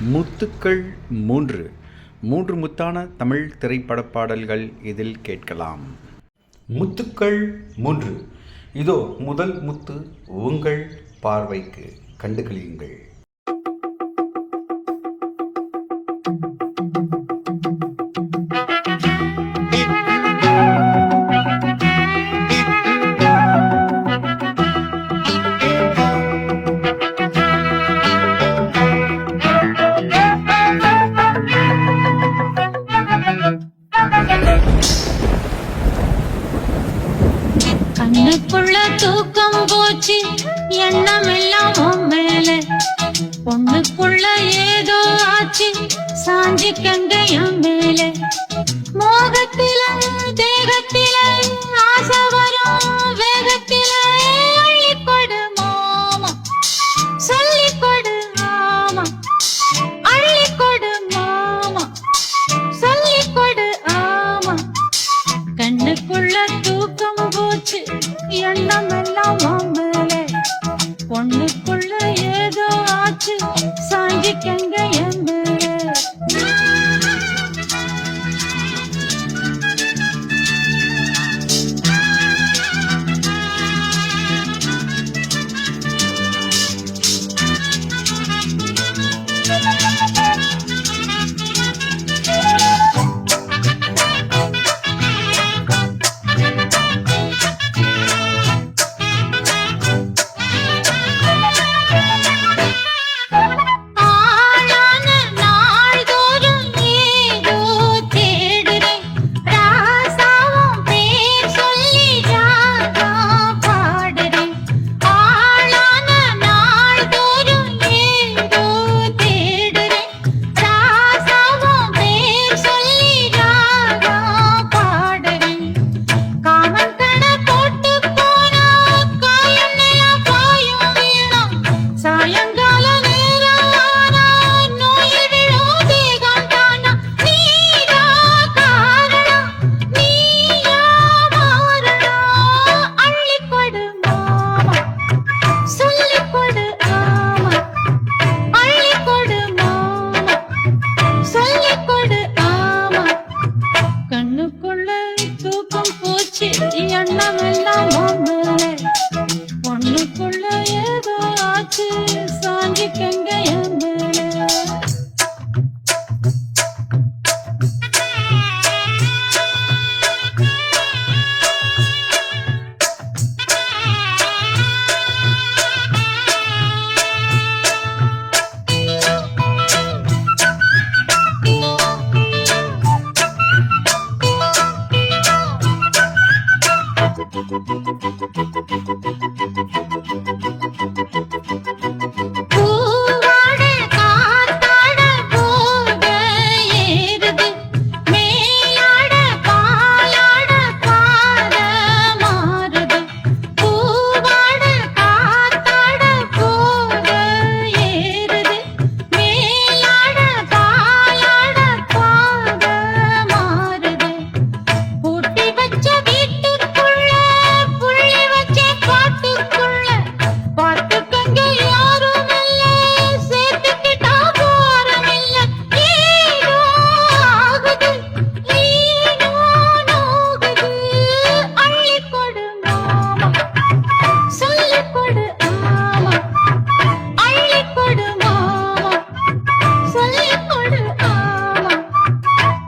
முத்துக்கள் மூன்று மூன்று முத்தான தமிழ் திரைப்பட பாடல்கள் இதில் கேட்கலாம். முத்துக்கள் மூன்று. இதோ முதல் முத்து உங்கள் பார்வைக்கு, கண்டுகளியுங்கள். கண்ணுக்குள்ள தூக்கம் போச்சு, எண்ணமெல்லாம் மேல. பொண்ணுக்குள்ள ஏதோ ஆச்சு, சாஞ்சி கங்கையம் மேல. மோகத்தில தேகத்தில ஆசை வரும் வேகத்தில. அள்ளிக்கொடு மாமா, சொல்லிக்கொடு மாமா, அள்ளிக்கொடு மாமா, சொல்லிக்கொடு ஆமா. கண்ணுக்குள்ள தூக்கம் போச்சு, எண்ணமெல்லாம் மேலே. பொண்ணுக்குள்ள ஏதோ ஆச்சு, சாஞ்சிக்கங்க என் மேலே. எண்ணமெல்லாம் மேலே. பொண்ணுக்குள்ள ஏதோ ஆச்சு, சாஞ்சிக்கங்க என் மேலே.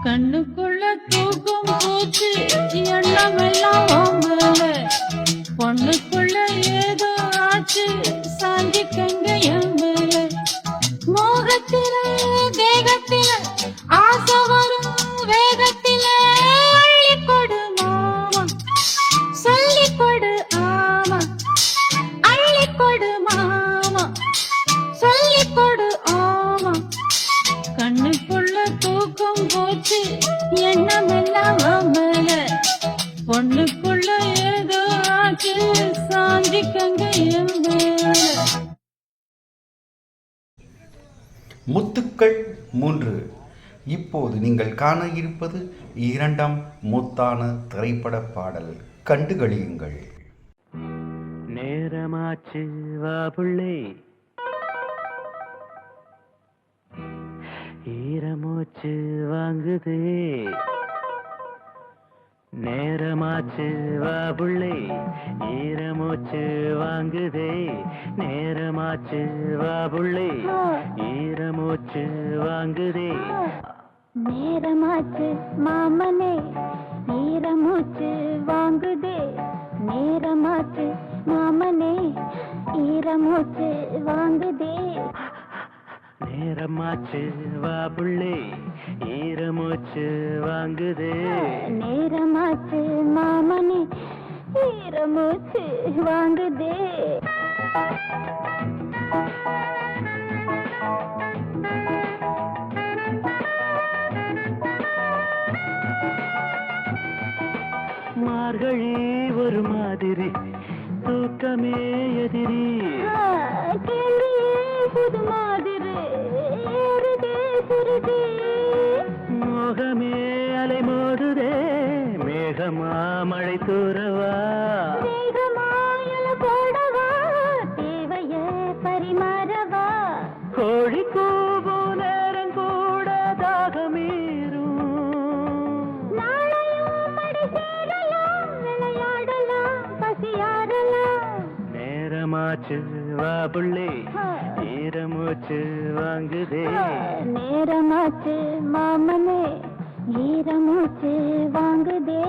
கண்ணுக்குள்ள தூக்கம் போச்சு, எண்ணமெல்லாம் மேலே. பொண்ணுக்குள்ள ஏதோ ஆச்சு, சாஞ்சிக்கங்க என் மேலே. மோகத்தில தேகத்தில ஆசை வரும் வேகத்தில. அள்ளிக்கொடு மாமா, சொல்லிக்கொடு ஆமா, அள்ளிக்கொடு மாமா, சொல்லிக்கொடு ஆமா. கண்ணுக்குள்ள தூக்கம் போச்சு, எண்ணமெல்லாம் மேலே. பொண்ணுக்குள்ள ஏதோ ஆச்சு, சாஞ்சிக்கங்க என் மேலே. முத்துக்கள் மூன்று. இப்போது நீங்கள் காண இருப்பது இரண்டாம் முத்தான திரைப்பட பாடல், கண்டுகளியுங்கள். நேரமாச்சு வா புள்ளே, ஈரமூச்சு வாங்குதே, நேரமாச்சு வா புள்ளை. ஈரமூச்சு வாங்குதே, நேரமாச்சு வா புள்ளை. ஈரமூச்சு வாங்குதே. நேரமாச்சு மாமனே, ஈரமூச்சு வாங்குதே. நேரமாச்சு மாமனே, ஈரமூச்சு வாங்குதே. நேரமாச்சு வா புள்ளை, ஈரமூச்சு வாங்குதே. நேரமாச்சு மாமனே, ஈரமூச்சு வாங்குதே. மார்கழி ஒரு மாதிரி, தூக்கமே எதிரி. கேள்வியே புது மாதிரி, ஏறுதே சுருதே. மோகமே அலை மோதுதே, மேகமா மழை தூரவா. வேகமாயல போடவா, தேவைய பரிமாறவா. கோழி கூவு நேரம் கூட தாகமீரும். நாளையும் மடி சேரலாம், விளையாடலாம், பசியாறலாம். நேரமாச்சு வா புள்ளை, ஈரமூச்சு வாங்குதே. நேரமாச்சு மாமனே, ஈரமூச்சு வாங்குதே.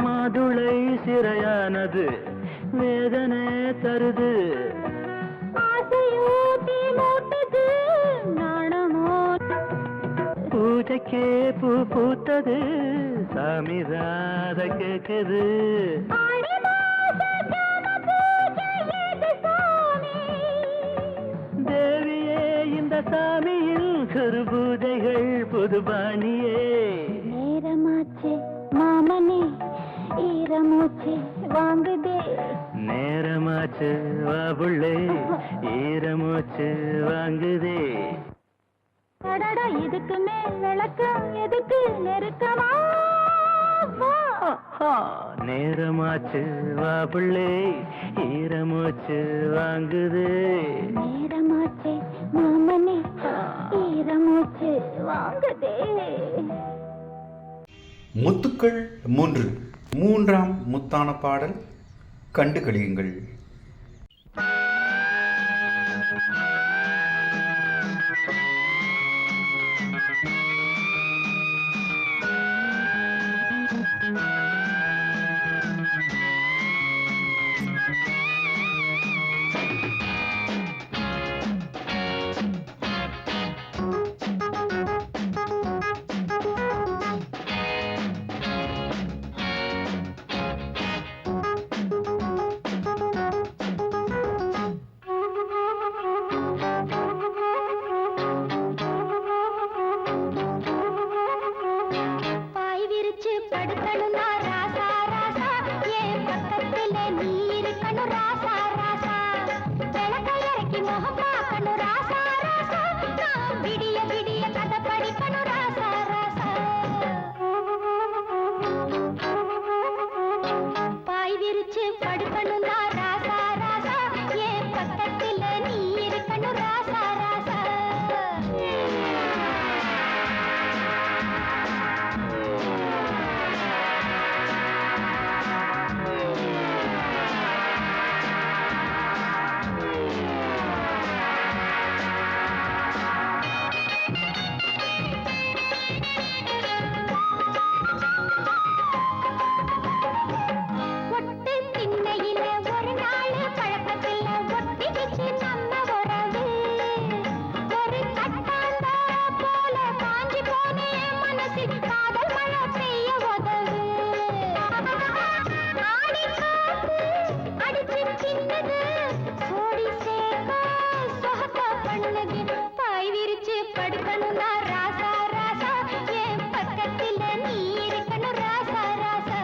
மாதுளை சிறையானது, வேதனை தருது. ஆசையூட்டி மூட்டது, நாணமோ பூஜைக்கே பூ பூத்தது, சாமிதாத கேக்குது. ஆடி மாச ஜாம பூஜை ஏது சாமி. தேவியே இந்த சாமியில் கருபூஜைகள் புதுபாணியே. நேரமாச்சு மாமனே, ஈரமூச்சு வாங்குதே. நேரமாச்சு வா புள்ளை, ஈரமூச்சு வாங்குதே. அடடா, இதுக்கு மேல் விளக்கம் எதுக்கு, நெருக்கமா வா. நேரமாச்சு வா புள்ளை, ஈரமூச்சு வாங்குதே. நேரமாச்சு மாமனே, ஈரமூச்சு வாங்குதே. முத்துக்கள் 3 மூன்றாம் முத்தான பாடல் கண்டு களியுங்கள். படுக்கணும்னா ராசா ராசா என் பக்கத்துல நீ இருக்கணும் ராசா ராசா.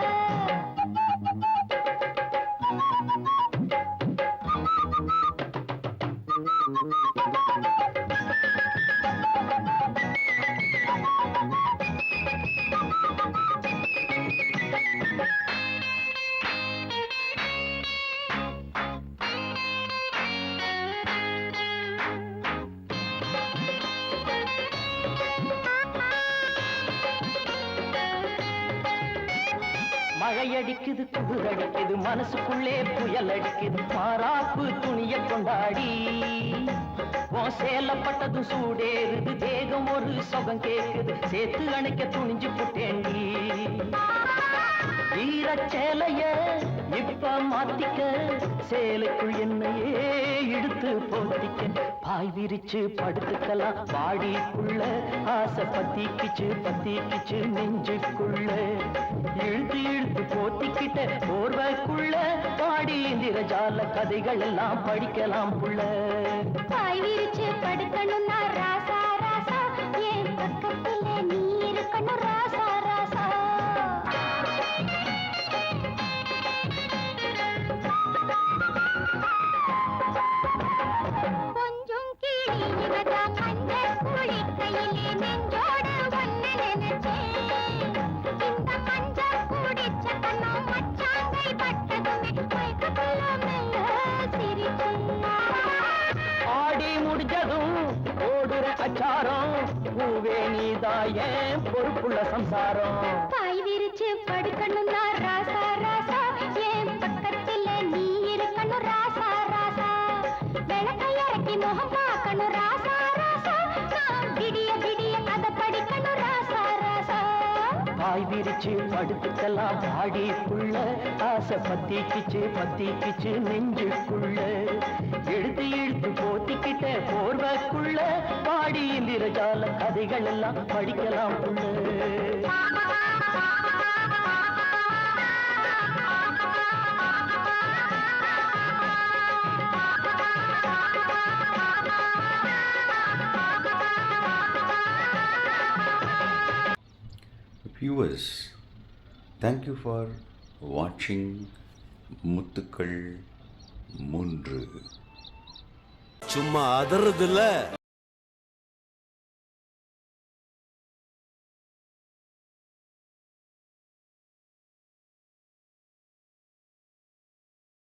மழை அடிக்குது குளிர் அடிக்குது மனசுக்குள்ளே புயல் அடிக்குது மாறாப்பு துணிய கொண்டாடி உன் சேலப்பட்டதும் சூடேறுது தேகம் ஒரு சுகம் கேக்குது சேர்த்து அணைக்க துணிஞ்சு புட்டேண்டி ஈரச்சேலைய இப்ப மாத்திக்க சேலைக்குள் என்னையே இழுத்து போத்திக்க பாய் விரிச்சு படுத்துக்கலாம் பாடிக்குள்ள ஆசை பத்திக்கிச்சு நெஞ்சுக்குள்ள இழுத்து இழுத்து போத்திக்கிட்ட போர்வைக்குள்ள பாடி இந்திரஜால கதைகள் எல்லாம் படிக்கலாம் புள்ள. பாய் விரிச்சு படுக்கணும்னா ராசா ராசா என் பக்கத்துல நீ இருக்கணும் ராசா ராசா. கொஞ்சம் கிளி இவதான் மஞ்ச குளிக்கையிலே நெஞ்சோடு ஒன்னு நினைச்சேன். இந்த மஞ்ச குடிச்ச கண்ணம் மச்சாங்கை பட்டதுமே மயக்கத்துல மெல்ல சிரிச்சேன். ஆடி முடிஞ்சதும் ஓடுற அச்சாரம் பூவே நீதாய பொறுப்புள்ள சம்சாரம். பாய் விரிச்சு படுக்கணும்னா ராசா ராசா என் பக்கத்துல நீ இருக்கணும் ராசா ராசா. விளக்கை இறக்கி முகம் பார்க்கணும் ராசா ராசா. நான் விடிய விடிய கதை படிக்கணும் ராசா ராசா. பாய் விரிச்சு படுத்துக்கலாம் பாடிக்குள்ள ஆசை பத்திக்கிச்சு நெஞ்சுக்குள்ள எடுத்து இழுத்து போத்திக்கிட்ட போர்வைக்குள்ள பாடி இந்திரஜால கதைகள் எல்லாம் படிக்கலாம் புள்ள. Viewers, thank you for watching முத்துக்கள் 3. சும்மா அதறது இல்ல.